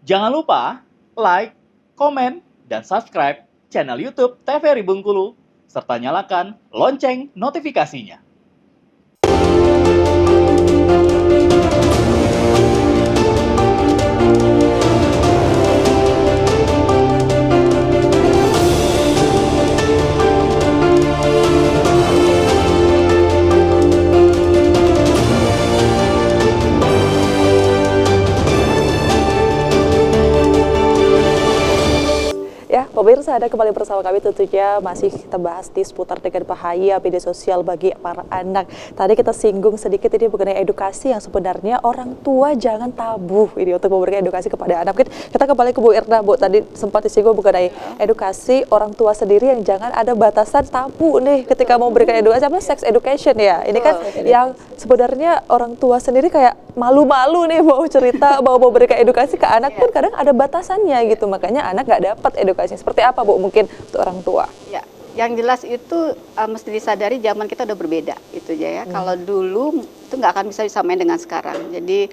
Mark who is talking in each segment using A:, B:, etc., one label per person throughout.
A: Jangan lupa like, komen, dan subscribe channel YouTube TVRI Bengkulu, serta nyalakan lonceng notifikasinya.
B: Ya, pemirsa, ada kembali bersama kami tentunya masih kita bahas di seputar dengan bahaya media sosial bagi para anak. Tadi kita singgung sedikit ini mengenai edukasi yang sebenarnya orang tua jangan tabu ini untuk memberikan edukasi kepada anak. Mungkin kita kembali ke Bu Irna, Bu. Tadi sempat disinggung mengenai edukasi orang tua sendiri yang jangan ada batasan tabu nih ketika mau memberikan edukasi, apa sex education ya. Ini kan yang sebenarnya orang tua sendiri kayak malu-malu nih mau cerita, mau memberikan edukasi ke anak pun kadang ada batasannya gitu. Makanya anak nggak dapat edukasi. Seperti apa, Bu, mungkin untuk orang tua?
C: Ya, yang jelas itu mesti disadari zaman kita udah berbeda itu aja ya. Kalau dulu itu nggak akan bisa disamain dengan sekarang. Jadi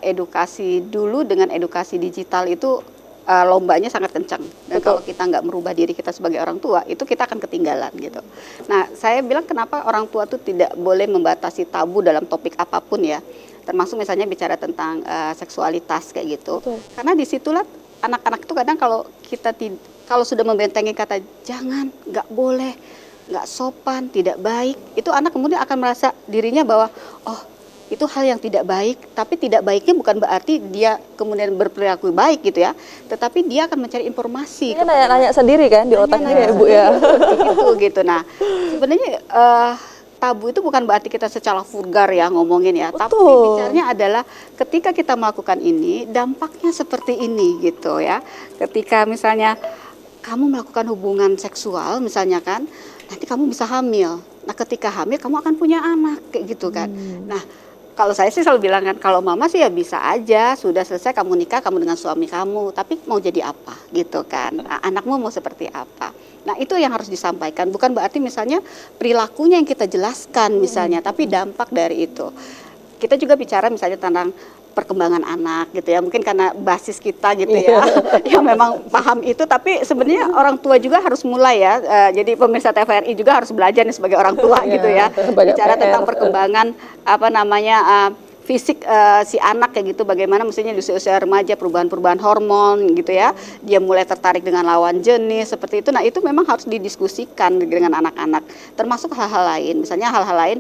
C: edukasi dulu dengan edukasi digital itu lombanya sangat kencang. Dan kalau kita nggak merubah diri kita sebagai orang tua, itu kita akan ketinggalan gitu. Nah, saya bilang kenapa orang tua tuh tidak boleh membatasi tabu dalam topik apapun ya. Termasuk misalnya bicara tentang seksualitas kayak gitu.
B: Betul.
C: Karena disitulah anak-anak itu kadang kalau sudah membentengi kata jangan, nggak boleh, nggak sopan, tidak baik, itu anak kemudian akan merasa dirinya bahwa oh itu hal yang tidak baik, tapi tidak baiknya bukan berarti dia kemudian berperilaku baik gitu ya, tetapi dia akan mencari informasi.
B: Ini nanya-nanya sendiri kan di otaknya ya, Bu ya.
C: Gitu. Nah, sebenarnya tabu itu bukan berarti kita secara vulgar ya ngomongin ya, tapi bicaranya adalah ketika kita melakukan ini dampaknya seperti ini gitu ya. Ketika misalnya kamu melakukan hubungan seksual misalnya kan, nanti kamu bisa hamil. Nah, ketika hamil kamu akan punya anak kayak gitu kan. Nah, kalau saya sih selalu bilang kan, kalau mama sih ya bisa aja, sudah selesai kamu nikah, kamu dengan suami kamu, tapi mau jadi apa gitu kan, anakmu mau seperti apa. Nah, itu yang harus disampaikan, bukan berarti misalnya perilakunya yang kita jelaskan misalnya, tapi dampak dari itu. Kita juga bicara misalnya tentang perkembangan anak gitu ya, mungkin karena basis kita gitu ya, yang memang paham itu, tapi sebenarnya orang tua juga harus mulai ya, jadi pemirsa TVRI juga harus belajar nih sebagai orang tua gitu ya, bicara tentang perkembangan fisik si anak kayak gitu, bagaimana mestinya di usia remaja perubahan-perubahan hormon gitu ya, dia mulai tertarik dengan lawan jenis seperti itu. Nah, itu memang harus didiskusikan dengan anak-anak, termasuk hal-hal lain, misalnya hal-hal lain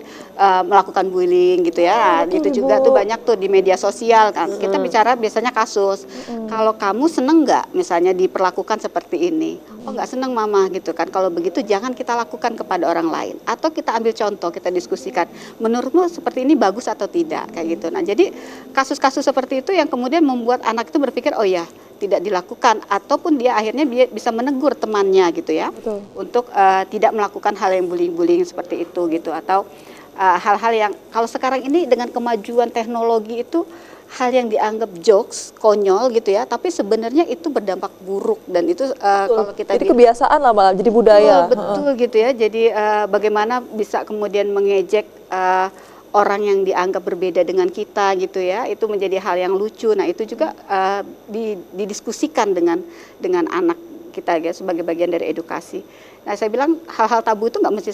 C: melakukan bullying gitu ya. Itu juga tuh banyak tuh di media sosial kan. Kita bicara biasanya kasus, kalau kamu seneng nggak misalnya diperlakukan seperti ini, oh nggak seneng mama gitu kan, kalau begitu jangan kita lakukan kepada orang lain, atau kita ambil contoh, kita diskusikan, menurutmu seperti ini bagus atau tidak kayak gitu. Nah, jadi kasus-kasus seperti itu yang kemudian membuat anak itu berpikir oh ya tidak dilakukan, ataupun dia akhirnya bisa menegur temannya gitu ya. Betul. Untuk tidak melakukan hal yang bullying seperti itu gitu, atau hal-hal yang kalau sekarang ini dengan kemajuan teknologi itu hal yang dianggap jokes, konyol gitu ya, tapi sebenarnya itu berdampak buruk, dan itu kalau kita
B: jadi kebiasaan lah malah jadi budaya.
C: Betul gitu ya. Jadi bagaimana bisa kemudian mengejek orang yang dianggap berbeda dengan kita gitu ya, itu menjadi hal yang lucu. Nah, itu juga didiskusikan dengan anak kita ya, sebagai bagian dari edukasi. Nah, saya bilang hal-hal tabu itu nggak mesti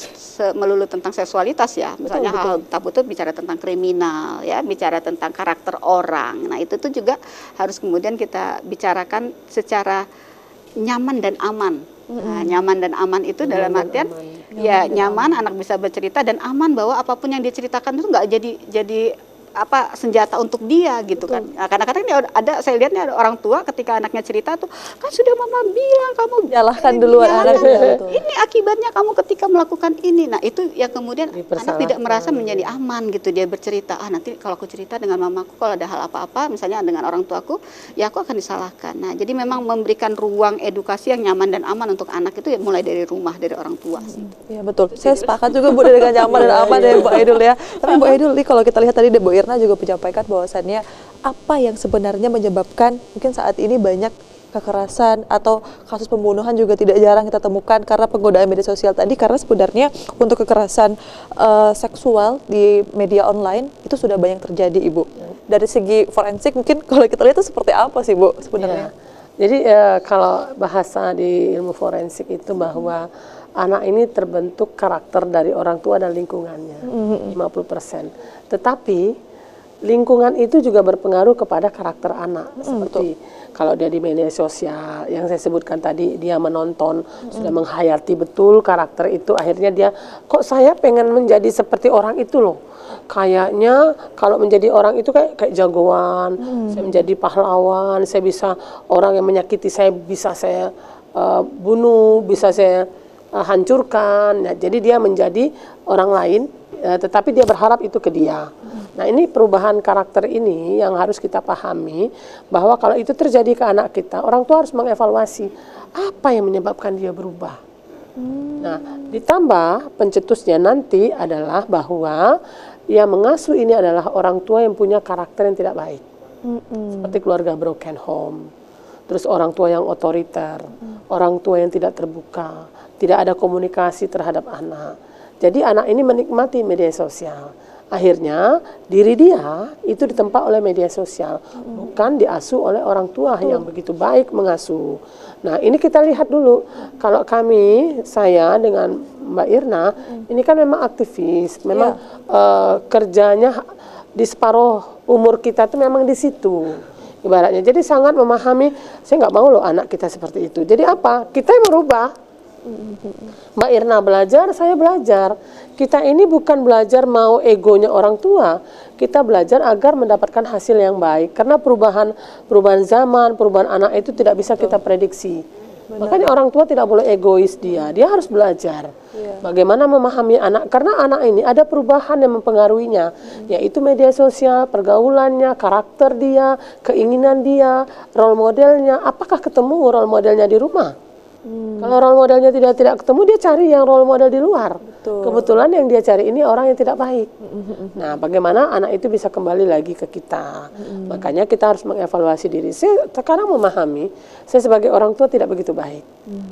C: melulu tentang seksualitas ya. Misalnya hal tabu itu bicara tentang kriminal ya, bicara tentang karakter orang. Nah, itu tuh juga harus kemudian kita bicarakan secara nyaman dan aman. Nah, nyaman dan aman itu dalam artian ya nyaman, anak bisa bercerita, dan aman bahwa apapun yang diceritakan itu nggak jadi senjata untuk dia gitu. Betul. Kan. Nah, kadang-kadang ini ada, saya lihat nih ada orang tua ketika anaknya cerita tuh, kan sudah mama bilang kamu
B: nyalahkan duluan anaknya.
C: Ini akibatnya kamu ketika melakukan ini. Nah, itu yang kemudian anak tidak merasa menjadi aman gitu, dia bercerita, nanti kalau aku cerita dengan mamaku kalau ada hal apa-apa misalnya dengan orang tuaku, ya aku akan disalahkan. Nah, jadi memang memberikan ruang edukasi yang nyaman dan aman untuk anak itu ya mulai dari rumah, dari orang tua sih.
B: Iya, betul. Saya sepakat juga Bu dengan nyaman dan aman dari Bu Aidul ya. Tapi Bu Aidul nih, kalau kita lihat tadi Bu Irna juga menyampaikan bahwasannya apa yang sebenarnya menyebabkan mungkin saat ini banyak kekerasan atau kasus pembunuhan juga tidak jarang kita temukan karena penggunaan media sosial tadi, karena sebenarnya untuk kekerasan seksual di media online itu sudah banyak terjadi, Ibu. Dari segi forensik mungkin kalau kita lihat itu seperti apa sih, Bu, sebenarnya?
D: Jadi kalau bahasa di ilmu forensik itu bahwa anak ini terbentuk karakter dari orang tua dan lingkungannya 50%. Tetapi lingkungan itu juga berpengaruh kepada karakter anak. Seperti kalau dia di media sosial yang saya sebutkan tadi, dia menonton sudah menghayati betul karakter itu, akhirnya dia kok saya pengen menjadi seperti orang itu loh. Kayaknya kalau menjadi orang itu kayak jagoan, saya menjadi pahlawan, saya bisa, orang yang menyakiti saya bisa saya bunuh, bisa saya hancurkan. Nah, jadi dia menjadi orang lain, tetapi dia berharap itu ke dia. Nah, ini perubahan karakter ini yang harus kita pahami, bahwa kalau itu terjadi ke anak kita, orang tua harus mengevaluasi apa yang menyebabkan dia berubah. Nah, ditambah pencetusnya nanti adalah bahwa yang mengasuh ini adalah orang tua yang punya karakter yang tidak baik. Seperti keluarga broken home, terus orang tua yang otoriter, orang tua yang tidak terbuka, tidak ada komunikasi terhadap anak. Jadi anak ini menikmati media sosial. Akhirnya diri dia itu ditempa oleh media sosial, bukan diasuh oleh orang tua yang begitu baik mengasuh. Nah, ini kita lihat dulu. Kalau kami, saya dengan Mbak Irna, ini kan memang aktivis, memang kerjanya di separuh umur kita itu memang di situ. Ibaratnya, jadi sangat memahami, saya nggak mau loh anak kita seperti itu. Jadi apa? Kita yang merubah. Mbak Irna belajar, saya belajar. Kita ini bukan belajar mau egonya orang tua, kita belajar agar mendapatkan hasil yang baik. Karena perubahan zaman, perubahan anak itu tidak bisa kita prediksi. Makanya orang tua tidak boleh egois, dia harus belajar bagaimana memahami anak. Karena anak ini ada perubahan yang mempengaruhinya, yaitu media sosial, pergaulannya, karakter dia, keinginan dia, role modelnya. Apakah ketemu role modelnya di rumah? Kalau role modelnya tidak ketemu, dia cari yang role model di luar. Kebetulan yang dia cari ini orang yang tidak baik. Nah, bagaimana anak itu bisa kembali lagi ke kita? Makanya kita harus mengevaluasi diri. Saya sekarang memahami, saya sebagai orang tua tidak begitu baik.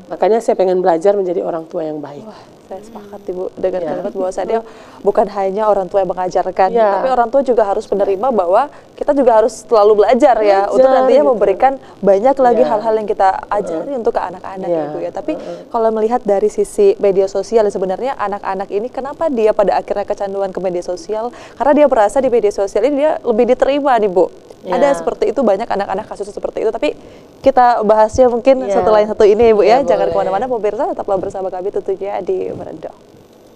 D: Makanya saya pengen belajar menjadi orang tua yang baik.
B: Wah, saya sepakat, Ibu, dengan kalimat bahwa saya bukan hanya orang tua yang mengajarkan, tapi orang tua juga harus menerima bahwa kita juga harus selalu belajar ya, untuk nantinya memberikan banyak lagi hal-hal yang kita ajari untuk ke anak-anak ya, Ibu ya. Tapi kalau melihat dari sisi media sosial, sebenarnya anak-anak ini kenapa dia pada akhirnya kecanduan ke media sosial? Karena dia merasa di media sosial ini dia lebih diterima nih, Bu. Ada seperti itu, banyak anak-anak kasus seperti itu, tapi kita bahasnya mungkin setelah yang satu ini, Ibu ya. Jangan kemana-mana, pemirsa, tetaplah bersama kami tentunya di Merendong.